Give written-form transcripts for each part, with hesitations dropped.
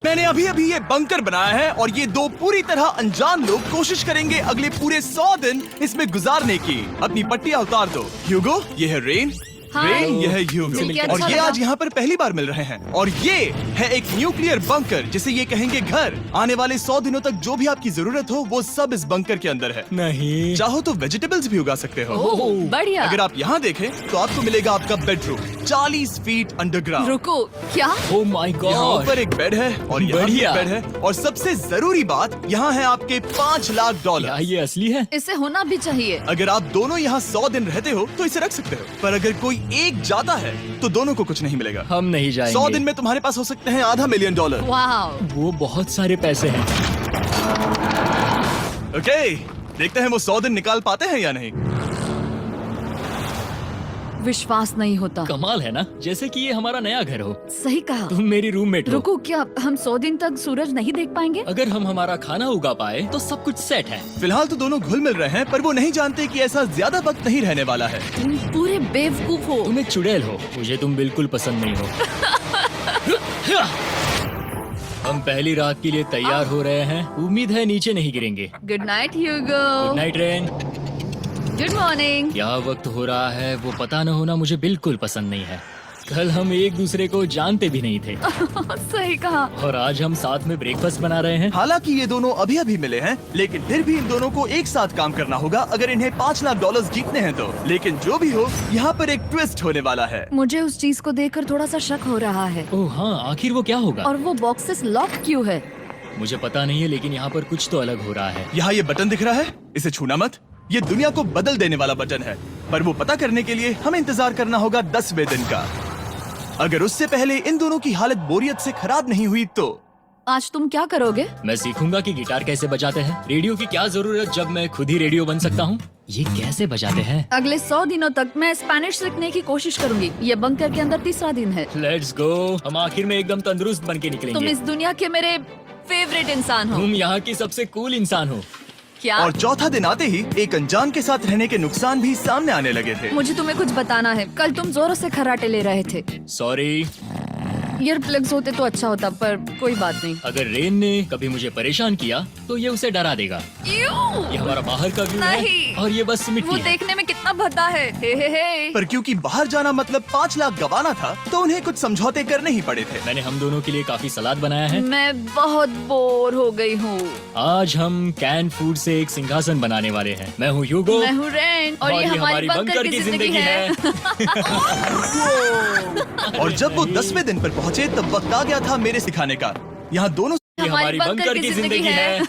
मैंने अभी अभी ये बंकर बनाया है और ये दो पूरी तरह अनजान लोग कोशिश करेंगे अगले पूरे 100 दिन इसमें गुजारने की। अपनी पट्टियां उतार दो। ह्यूगो, ये है रेन। रेन, ये है ह्यूगो। और ये आज यहाँ पर पहली बार मिल रहे हैं। और ये है एक न्यूक्लियर बंकर जिसे ये कहेंगे घर। आने वाले 100 दिनों तक जो भी आपकी जरूरत हो वो सब इस बंकर के अंदर है। नहीं, चाहो तो वेजिटेबल्स भी उगा सकते हो। बढ़िया। अगर आप यहाँ देखें तो आपको मिलेगा आपका बेडरूम 40 फीट अंडरग्राउंड। रुको, क्या? ओह माय यहाँ गॉड। ऊपर एक बेड है और यहाँ भी एक बढ़िया। बेड है। और सबसे जरूरी बात, यहाँ है आपके $5 लाख। क्या ये असली है? इसे होना भी चाहिए। अगर आप दोनों यहाँ 100 दिन रहते हो तो इसे रख सकते हो, पर अगर कोई एक जाता है तो दोनों को कुछ नहीं मिलेगा। हम नहीं जाएंगे। 100 दिन में तुम्हारे पास हो सकते हैं $500 मिलियन। वाह, वो बहुत सारे पैसे हैं। ओके, देखते हैं वो 100 दिन निकाल पाते हैं या नहीं। विश्वास नहीं होता। कमाल है ना, जैसे कि ये हमारा नया घर हो। सही कहा। तुम मेरी रूममेट हो। रुको, क्या हम 100 दिन तक सूरज नहीं देख पाएंगे? अगर हम हमारा खाना उगा पाए तो सब कुछ सेट है। फिलहाल तो दोनों घुल मिल रहे हैं, पर वो नहीं जानते कि ऐसा ज्यादा वक्त नहीं रहने वाला है। तुम पूरे बेवकूफ हो। तुम एक चुड़ैल हो, मुझे तुम बिल्कुल पसंद नहीं हो। हम पहली रात के लिए तैयार हो रहे हैं। उम्मीद है नीचे नहीं गिरेंगे। Good night Hugo. Good night Ren. Good morning. क्या वक्त हो रहा है वो पता न होना मुझे बिल्कुल पसंद नहीं है। कल हम एक दूसरे को जानते भी नहीं थे सही कहा। और आज हम साथ में ब्रेकफास्ट बना रहे हैं। हालांकि ये दोनों अभी अभी मिले हैं, लेकिन फिर भी इन दोनों को एक साथ काम करना होगा अगर इन्हें $5 लाख जीतने हैं तो। लेकिन जो भी हो, यहाँ पर एक ट्विस्ट होने वाला है। मुझे उस चीज को देखकर थोड़ा सा शक हो रहा है। ओह हाँ, आखिर वो क्या होगा? और वो बॉक्सेस लॉक क्यों है? मुझे पता नहीं है, लेकिन यहाँ पर कुछ तो अलग हो रहा है। यहाँ ये बटन दिख रहा है, इसे छूना मत। ये दुनिया को बदल देने वाला बटन है, पर वो पता करने के लिए हमें इंतजार करना होगा 10वें दिन का। अगर उससे पहले इन दोनों की हालत बोरियत से खराब नहीं हुई तो आज तुम क्या करोगे? मैं सीखूंगा कि गिटार कैसे बजाते हैं। रेडियो की क्या जरूरत जब मैं खुद ही रेडियो बन सकता हूँ। ये कैसे बजाते हैं? अगले 100 दिनों तक मैं स्पेनिश सीखने की कोशिश करूंगी। ये बंकर के अंदर 3रा दिन है। Let's go. हम आखिर में एकदम तंदुरुस्त बन के तुम निकलेंगे। इस दुनिया के मेरे फेवरेट इंसान हो। तुम यहाँ की सबसे कूल इंसान हो। क्या? और चौथा दिन आते ही एक अनजान के साथ रहने के नुकसान भी सामने आने लगे थे। मुझे तुम्हें कुछ बताना है। कल तुम जोरों से खर्राटे ले रहे थे। सॉरी। ईयर प्लग्स होते तो अच्छा होता, पर कोई बात नहीं। अगर रेन ने कभी मुझे परेशान किया तो ये उसे डरा देगा। ये हमारा बाहर का व्यू है नहीं। और ये बस वो मिट्टी है। देखने में कितना भद्दा है। हे। पर क्योंकि बाहर जाना मतलब 5 लाख गवाना था, तो उन्हें कुछ समझौते करने ही पड़े थे। मैंने हम दोनों के लिए काफी सलाद बनाया है। मैं बहुत बोर हो गई हूँ। आज हम कैन फूड से एक सिंहासन बनाने वाले हैं। मैं हूँ ह्यूगो। मैं हूँ रेन और ये हमारी बंकर की जिंदगी है। और जब वो 10वें दिन पर पहुँचे तब वक्त आ गया था मेरे सिखाने का। यहाँ दोनों ये हमारी बंकर की जिंदगी है।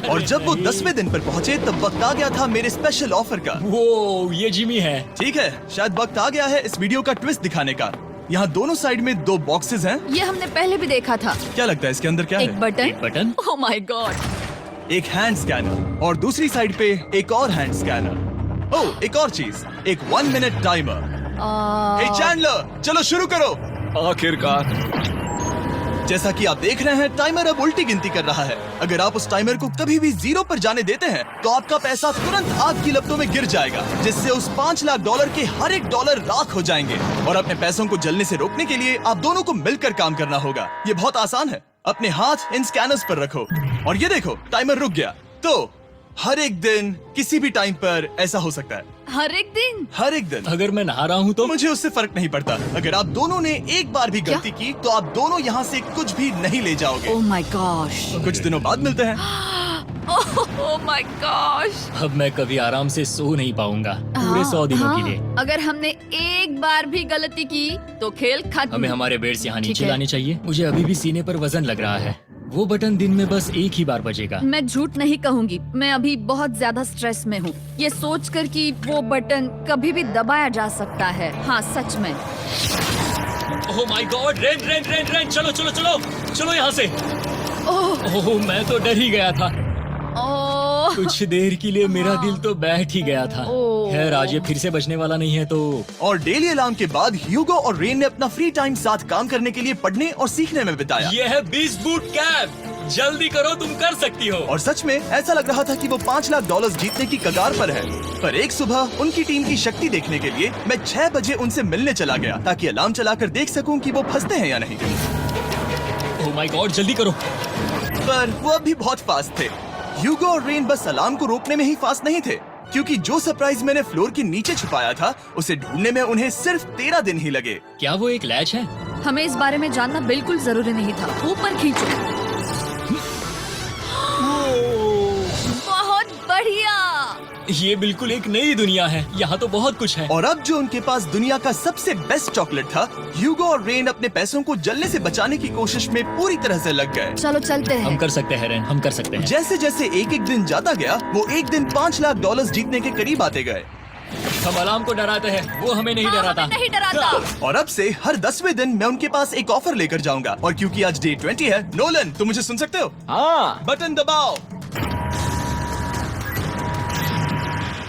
और जब वो 10वें दिन पर पहुँचे तब वक्त आ गया था मेरे स्पेशल ऑफर का। वो ये जिमी है। ठीक है, शायद वक्त आ गया है इस वीडियो का ट्विस्ट दिखाने का। यहाँ दोनों साइड में 2 बॉक्सेस हैं। ये हमने पहले भी देखा था। क्या लगता है इसके अंदर क्या एक है? Button. Button. Oh my God. एक हैंड स्कैनर और दूसरी साइड पे एक और हैंड स्कैनर। ओह, एक और चीज, एक 1 मिनट टाइमर। हे चैंडलर, चलो शुरू करो। आखिरकार। जैसा कि आप देख रहे हैं, टाइमर अब उल्टी गिनती कर रहा है। अगर आप उस टाइमर को कभी भी 0 पर जाने देते हैं तो आपका पैसा तुरंत आग की लपटों में गिर जाएगा, जिससे उस $5 लाख के हर एक डॉलर राख हो जाएंगे। और अपने पैसों को जलने से रोकने के लिए आप दोनों को मिलकर काम करना होगा। ये बहुत आसान है। अपने हाथ इन स्कैनर्स पर रखो और ये देखो, टाइमर रुक गया। तो हर एक दिन किसी भी टाइम पर ऐसा हो सकता है। हर एक दिन? हर एक दिन। अगर मैं नहा रहा हूँ तो मुझे उससे फर्क नहीं पड़ता। अगर आप दोनों ने एक बार भी गलती की तो आप दोनों यहाँ से कुछ भी नहीं ले जाओगे। Oh my gosh. कुछ दिनों बाद मिलते हैं। Oh my gosh. अब मैं कभी आराम से सो नहीं पाऊंगा पूरे 100 दिनों के लिए। अगर हमने एक बार भी गलती की तो खेल खत्म। हमें हमारे बेड से यहाँ ठीक नीचे है। लाने चाहिए। मुझे अभी भी सीने पर वजन लग रहा है। वो बटन दिन में बस एक ही बार बजेगा। मैं झूठ नहीं कहूंगी, मैं अभी बहुत ज्यादा स्ट्रेस में हूँ, ये सोचकर कि वो बटन कभी भी दबाया जा सकता है। हाँ, सच में। Oh my God, rain rain rain rain, चलो चलो चलो चलो यहाँ से। ओह मैं तो डर ही गया था। ओह कुछ देर के लिए मेरा दिल तो बैठ ही गया था। ओह। खैर, आज ये फिर से बचने वाला नहीं है तो। और डेली अलार्म के बाद ह्यूगो और रेन ने अपना फ्री टाइम साथ काम करने के लिए पढ़ने और सीखने में बिताया। ये है 20 बूट कैप। जल्दी करो, तुम कर सकती हो। और सच में ऐसा लग रहा था कि वो $5 लाख जीतने की कगार पर है। पर एक सुबह उनकी टीम की शक्ति देखने के लिए मैं 6 बजे उनसे मिलने चला गया ताकि अलार्म चलाकर देख सकूं कि वो फंसते हैं या नहीं। ओह माय गॉड, जल्दी करो। पर वो अब भी बहुत फास्ट थे। ह्यूगो और रेन बस अलार्म को रोकने में ही फास्ट नहीं थे, क्योंकि जो सरप्राइज मैंने फ्लोर के नीचे छुपाया था उसे ढूंढने में उन्हें सिर्फ 13 दिन ही लगे। क्या वो एक लैच है? हमें इस बारे में जानना बिल्कुल जरूरी नहीं था। ऊपर खींचो। बहुत बढ़िया। ये बिल्कुल एक नई दुनिया है, यहाँ तो बहुत कुछ है। और अब जो उनके पास दुनिया का सबसे बेस्ट चॉकलेट था, ह्यूगो और रेन अपने पैसों को जलने से बचाने की कोशिश में पूरी तरह से लग गए। चलो चलते हम हैं। कर सकते हैं रेन, हम कर सकते हैं। जैसे जैसे एक एक दिन जाता गया, वो एक दिन $5 लाख जीतने के करीब आते गए। हम अलार्म को डराते हैं, वो हमें नहीं डराता। हमें नहीं डराता। और अब से हर 10वें दिन मैं उनके पास एक ऑफर लेकर जाऊंगा। और क्योंकि आज डे 20 है, नोलन तुम मुझे सुन सकते हो? हाँ। बटन दबाओ।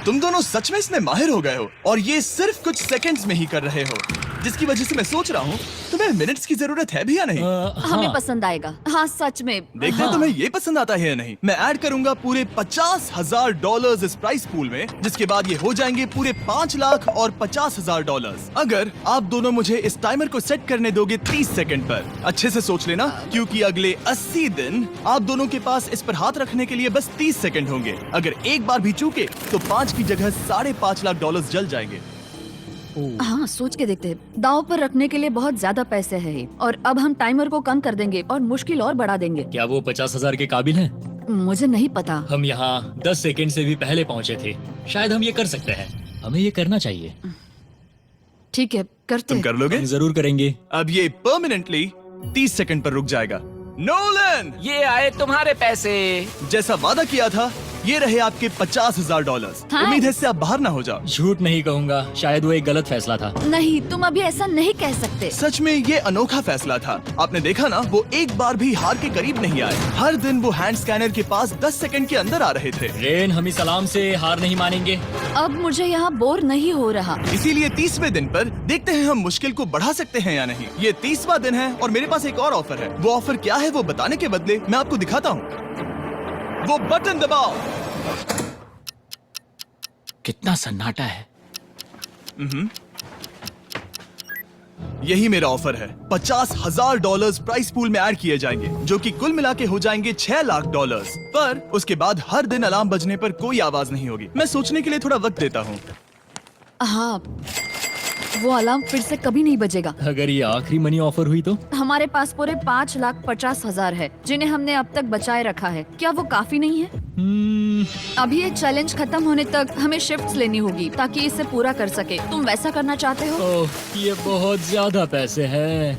तुम दोनों सच में इसमें माहिर हो गए हो और ये सिर्फ कुछ सेकंड्स में ही कर रहे हो, जिसकी वजह से मैं सोच रहा हूँ तुम्हें मिनट्स की जरूरत है भी या नहीं। हमें हाँ। पसंद आएगा। हाँ सच में। देखते हैं तुम्हें ये पसंद आता है या नहीं। मैं ऐड करूंगा पूरे $50,000 इस प्राइस पूल में, जिसके बाद ये हो जाएंगे पूरे $5 लाख और $50,000 अगर आप दोनों मुझे इस टाइमर को सेट करने दोगे 30 सेकंड पर। अच्छे से सोच लेना, क्योंकि अगले 80 दिन आप दोनों के पास इस पर हाथ रखने के लिए बस 30 सेकंड होंगे। अगर एक बार भी चूके तो 5 की जगह $5.5 लाख जल जाएंगे। हाँ सोच के देखते हैं। दांव पर रखने के लिए बहुत ज्यादा पैसे हैं और अब हम टाइमर को कम कर देंगे और मुश्किल और बढ़ा देंगे। क्या वो 50,000 के काबिल हैं? मुझे नहीं पता। हम यहाँ 10 सेकंड से भी पहले पहुँचे थे। शायद हम ये कर सकते हैं। हमें ये करना चाहिए। ठीक है करते तुम हैं। कर लोगे? हम जरूर करेंगे। अब ये परमानेंटली 30 सेकंड पर रुक जाएगा। नोलन, ये आए तुम्हारे पैसे। जैसा वादा किया था, ये रहे आपके $50,000। हाँ। उम्मीद है इससे आप बाहर ना हो जाओ। झूठ नहीं कहूँगा, शायद वो एक गलत फैसला था। नहीं तुम अभी ऐसा नहीं कह सकते। सच में ये अनोखा फैसला था। आपने देखा ना, वो एक बार भी हार के करीब नहीं आए। हर दिन वो हैंड स्कैनर के पास 10 सेकंड के अंदर आ रहे थे। रेन, हम इस अलार्म से हार नहीं मानेंगे। अब मुझे यहाँ बोर नहीं हो रहा। इसीलिए 30वें दिन पर देखते हैं हम मुश्किल को बढ़ा सकते हैं या नहीं। ये 30वां दिन है और मेरे पास एक और ऑफर है। वो ऑफर क्या है वो बताने के बदले मैं आपको दिखाता हूँ। वो बटन दबाओ। कितना सन्नाटा है। यही मेरा ऑफर है। $50,000 प्राइस पूल में ऐड किए जाएंगे, जो कि कुल मिला के हो जाएंगे $6 लाख। पर उसके बाद हर दिन अलार्म बजने पर कोई आवाज नहीं होगी। मैं सोचने के लिए थोड़ा वक्त देता हूँ। हाँ वो अलार्म फिर से कभी नहीं बजेगा। अगर ये आखिरी मनी ऑफर हुई तो? हमारे पास पूरे $5,50,000 है, जिन्हें हमने अब तक बचाए रखा है। क्या वो काफी नहीं है? अभी ये चैलेंज खत्म होने तक हमें शिफ्ट्स लेनी होगी ताकि इसे पूरा कर सके। तुम वैसा करना चाहते हो? ओह, ये बहुत ज्यादा पैसे हैं।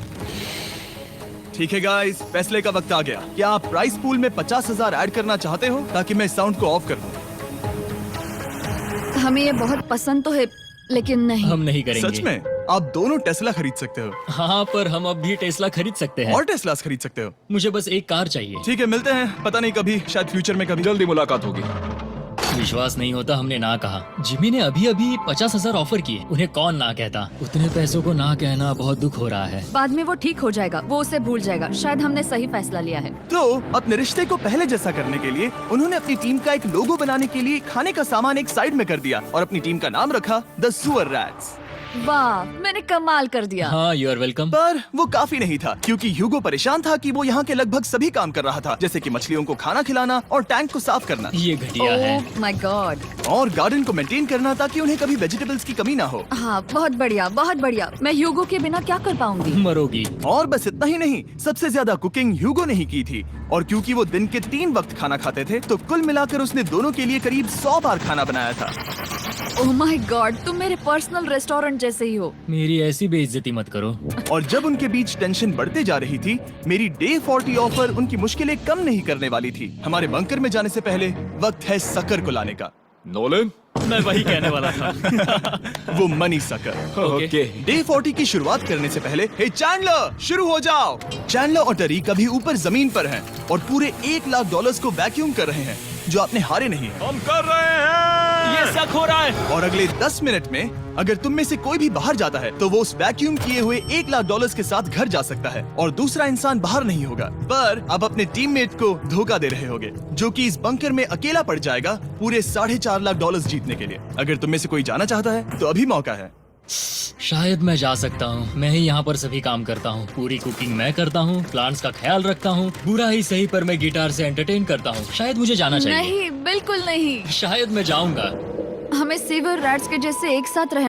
ठीक है गाइस, फैसले का वक्त आ गया। क्या आप प्राइस पूल में 50,000 ऐड करना चाहते हो ताकि मैं साउंड को ऑफ कर दूं? हमें ये बहुत पसंद तो है, लेकिन नहीं। हम नहीं करेंगे। सच में? आप दोनों टेस्ला खरीद सकते हो हाँ, पर हम अब भी टेस्ला खरीद सकते हैं। और टेस्लास खरीद सकते हो। मुझे बस एक कार चाहिए। ठीक है, मिलते हैं। पता नहीं कभी, शायद फ्यूचर में कभी। जल्दी मुलाकात होगी। विश्वास नहीं होता हमने ना कहा। जिमी ने अभी अभी 50,000 ऑफर किए। उन्हें कौन ना कहता। उतने पैसों को ना कहना बहुत दुख हो रहा है। बाद में वो ठीक हो जाएगा, वो उसे भूल जाएगा। शायद हमने सही फैसला लिया है। तो अपने रिश्ते को पहले जैसा करने के लिए उन्होंने अपनी टीम का एक लोगो बनाने के लिए खाने का सामान एक साइड में कर दिया और अपनी टीम का नाम रखा द सुअर रैट्स। वाह, मैंने कमाल कर दिया। हाँ, यू आर वेलकम। पर वो काफी नहीं था, क्योंकि ह्यूगो परेशान था कि वो यहाँ के लगभग सभी काम कर रहा था, जैसे कि मछलियों को खाना खिलाना और टैंक को साफ करना ये घटिया है। Oh my God. और गार्डन को मेंटेन करना ताकि उन्हें कभी वेजिटेबल्स की कमी ना हो। हाँ बहुत बढ़िया, बहुत बढ़िया। मैं ह्यूगो के बिना क्या कर पाऊंगी? मरोगी। और बस इतना ही नहीं, सबसे ज्यादा कुकिंग ह्यूगो ने ही की थी। और क्योंकि वो दिन के 3 वक्त खाना खाते थे, तो कुल मिलाकर उसने दोनों के लिए करीब 100 बार खाना बनाया था। ओह माय गॉड, तुम मेरे पर्सनल रेस्टोरेंट जैसे ही हो। मेरी ऐसी बेइज्जती मत करो। और जब उनके बीच टेंशन बढ़ते जा रही थी, मेरी डे 40 ऑफर उनकी मुश्किलें कम नहीं करने वाली थी। हमारे बंकर में जाने से पहले वक्त है सकर को लाने का। नोलन, मैं वही कहने वाला था। वो मनी सकर। ओके। डे 40 की शुरुआत करने से पहले, हे चैंडलर, शुरू हो जाओ। चैंडलर और टरीक अभी ऊपर जमीन पर हैं और पूरे $1 लाख को वैक्यूम कर रहे हैं, जो आपने हारे नहीं। हम कर रहे हैं। ये शक हो रहा है। और अगले 10 मिनट में अगर तुम में से कोई भी बाहर जाता है तो वो उस वैक्यूम किए हुए $1,00,000 के साथ घर जा सकता है और दूसरा इंसान बाहर नहीं होगा। पर अब अपने टीममेट को धोखा दे रहे होगे, जो कि इस बंकर में अकेला पड़ जाएगा पूरे $4.5 लाख जीतने के लिए। अगर तुम में से कोई जाना चाहता है तो अभी मौका है। शायद मैं जा सकता हूँ। मैं ही यहाँ पर सभी काम करता हूँ, पूरी कुकिंग मैं करता हूँ, प्लांट्स का ख्याल रखता हूँ, बुरा ही सही पर मैं गिटार से एंटरटेन करता हूँ। शायद मुझे जाना चाहिए। नहीं, बिल्कुल नहीं। शायद मैं जाऊंगा। हमें सीवर रैट्स के जैसे एक साथ रहना